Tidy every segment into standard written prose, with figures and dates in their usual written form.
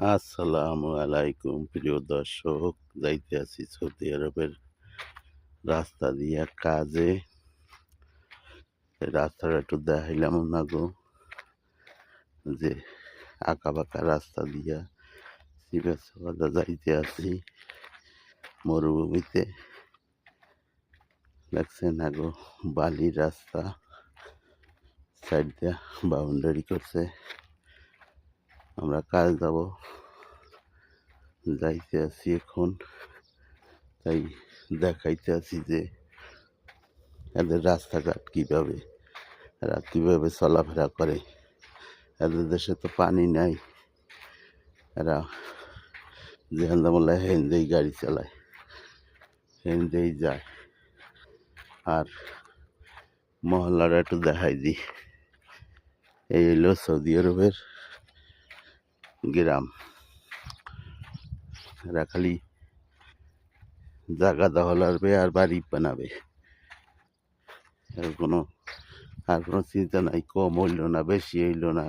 আসসালামু আলাইকুম প্রিয় দর্শক, যাইতে আছি সৌদি আরবের রাস্তা দিয়া কাজে। রাস্তাটা একটু দেখাইলাম না গো, যে আঁকা বাঁকা রাস্তা দিয়া সিবেসাবাদা যাইতে আছি মরুভূমিতে। দেখছে না গো, বালির রাস্তা, সাইড দিয়া বাউন্ডারি করছে। আমরা কাজ যাইতে আছি এখন, তাই দেখাইতে আছি যে এদের রাস্তাঘাট কীভাবে, এরা কীভাবে চলাফেরা করে। এদের দেশে তো পানি নাই, এরা যেখান বললে হেন্দেই গাড়ি চালায়, হেন্দেই যায়। আর মহল্লাটা একটু দেখাই দিই, এই হলো সৌদি আরবের গ্রাম। এরা খালি জায়গা দখল করবে আর বাড়ি বানাবে, আর কোনো চিন্তা নাই। কম হইল না, বেশি হইল না,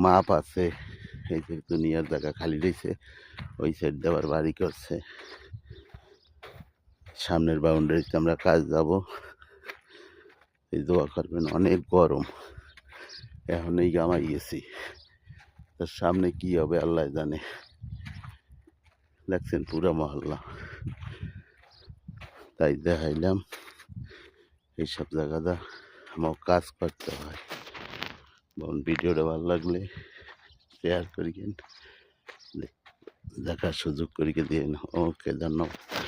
মাপ আছে। এই যে দুনিয়ার জায়গা খালি রয়েছে, ওই সাইড দেওয়ার বাড়ি করছে। সামনের বাউন্ডারিতে আমরা কাজ এই দোয়া করবেন, অনেক গরম, এখনই গামাই গেছি। তার সামনে কি হবে আল্লাহ জানে। দেখছেন পুরা মহল্লা, তাই দেখাইলাম। এইসব জায়গাটা আমার কাজ করতে হয়। ভিডিওটা ভালো লাগলে শেয়ার করিকেন, দেখার সুযোগ করিকে দিন। ওকে, ধন্যবাদ।